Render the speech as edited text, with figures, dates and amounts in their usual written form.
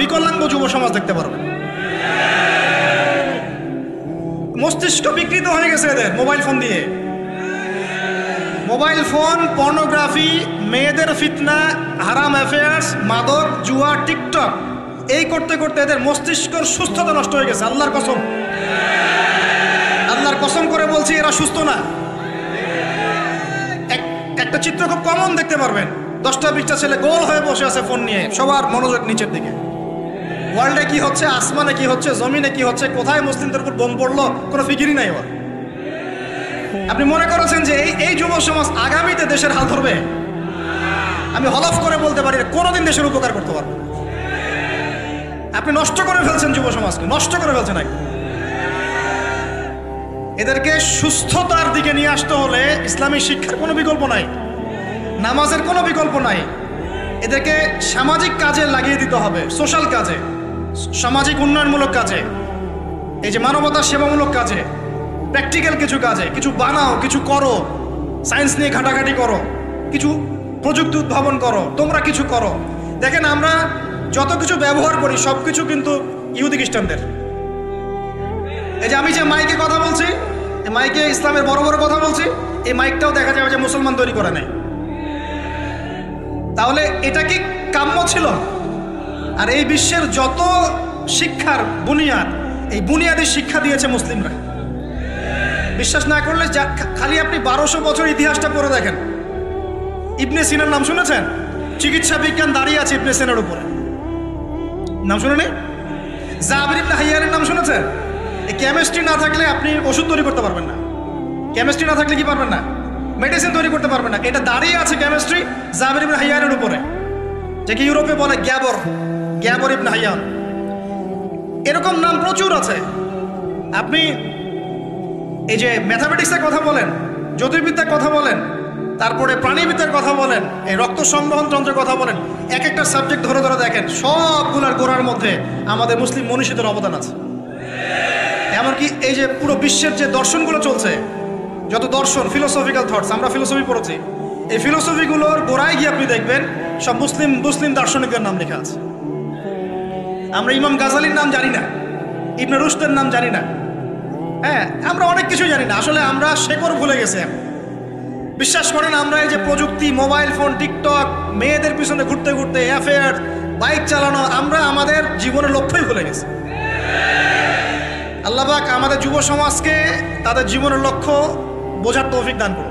বিকলাঙ্গ যুব সমাজ দেখতে পারবেন। মস্তিষ্ক বিকৃত হয়ে গেছে এদের মোবাইল ফোন দিয়ে। মোবাইল ফোন, পর্নোগ্রাফি, মেয়েদের ফিতনা, হারাম অ্যাফেয়ার্স, মাদক, জুয়া, টিকটক, এই করতে করতে এদের মস্তিষ্কর সুস্থতা নষ্ট হয়ে গেছে। আল্লাহর কসম, আল্লাহর কসম করে বলছি, এরা সুস্থ না। একটা চিত্র খুব কমন দেখতে পারবেন, 10টা-20টা ছেলে গোল হয়ে বসে আছে ফোন নিয়ে, সবার মনোযোগ নিচের দিকে। ওয়ার্ল্ডে কি হচ্ছে, আসমানে কি হচ্ছে, জমিনে কি হচ্ছে, কোথায় মুসলিমদের উপর বোম পড়লো, কোনো ফিকিরই নাই ওর। আপনি মনে করেছেন যে এই যুব সমাজ আগামীতে দেশের হাল ধরবে? আমি হলফ করে বলতে পারি কোনোদিন দেশের উপকার করতে পারবো। আপনি নষ্ট করে ফেলছেন যুব সমাজকে, নষ্ট করে ফেলছেন। এদেরকে সুস্থতার দিকে নিয়ে আসতে হলে ইসলামী শিক্ষার কোনো বিকল্প নাই, নামাজের কোনো বিকল্প নাই। এদেরকে সামাজিক কাজে লাগিয়ে দিতে হবে, সোশ্যাল কাজে, সামাজিক উন্নয়নমূলক কাজে, এই যে মানবতা সেবামূলক কাজে, প্র্যাকটিক্যাল কিছু কাজে। কিছু বানাও, কিছু করো, সায়েন্স নিয়ে ঘাটাঘাটি করো, কিছু প্রযুক্তি উদ্ভাবন করো, তোমরা কিছু করো। দেখেন আমরা যত কিছু ব্যবহার করি সব কিছু কিন্তু ইহুদি খ্রিস্টানদের। এই যে আমি যে মাইকে কথা বলছি, এই মাইকে ইসলামের বড় বড় কথা বলছি, এই মাইকটাও দেখা যাবে যে মুসলমান তৈরি করে নেয়। তাহলে এটা কি কাম্য ছিল? আর এই বিশ্বের যত শিক্ষার বুনিয়াদ, এই বুনিয়াদের শিক্ষা দিয়েছে মুসলিমরা। বিশ্বাস না করলে খালি আপনি 1200 বছর ইতিহাসটা পড়ে দেখেন। ইবনে সিনার নাম শুনেছেন? চিকিৎসা বিজ্ঞান দাঁড়িয়ে আছে ইবনে সিনার উপরে, নাম শুনেনি? জাবির ইবনে হাইয়ানের নাম শুনেছেন? এই কেমিস্ট্রি না থাকলে আপনি ওষুধ তৈরি করতে পারবেন না। কেমিস্ট্রি না থাকলে কি পারবেন না? মেডিসিন তৈরি করতে পারবেন না। এটা দাঁড়িয়ে আছে কেমিস্ট্রি জাবির ইবনে হাইয়ানের উপরে, যাকে ইউরোপে বলে গ্যাবর ইবনে হাইয়ান। এরকম নাম প্রচুর আছে। আপনি এই যে ম্যাথামেটিক্সের কথা বলেন, জ্যোতির্বিদ্যার কথা বলেন, তারপরে প্রাণীবিদ্যার কথা বলেন, এই রক্ত সংবহন যন্ত্রের কথা বলেন, এক একটা সাবজেক্ট ধরে ধরে দেখেন, সবগুলোর গোড়ার মধ্যে আমাদের মুসলিম মনীষীদের অবদান আছে। এমনকি এই যে পুরো বিশ্বের যে দর্শনগুলো চলছে, যত দর্শন, ফিলোসফিক্যাল থটস, আমরা ফিলোসফি পড়েছি, এই ফিলোসফিগুলোর গোড়ায় গিয়ে আপনি দেখবেন সব মুসলিম দার্শনিকদের নাম লেখা আছে। আমরা ইমাম গাজালির নাম জানি না, ইবনে রুশদের নাম জানি না। হ্যাঁ, আমরা অনেক কিছু জানি না। আসলে আমরা শেকড় ভুলে গেছি এখন। বিশ্বাস করেন, আমরা এই যে প্রযুক্তি, মোবাইল ফোন, টিকটক, মেয়েদের পিছনে ঘুরতে ঘুরতে, অ্যাফেয়ার, বাইক চালানো, আমরা আমাদের জীবনের লক্ষ্যই ভুলে গেছি। আল্লাহ পাক আমাদের যুব সমাজকে তাদের জীবনের লক্ষ্য বোঝার তৌফিক দান করুন।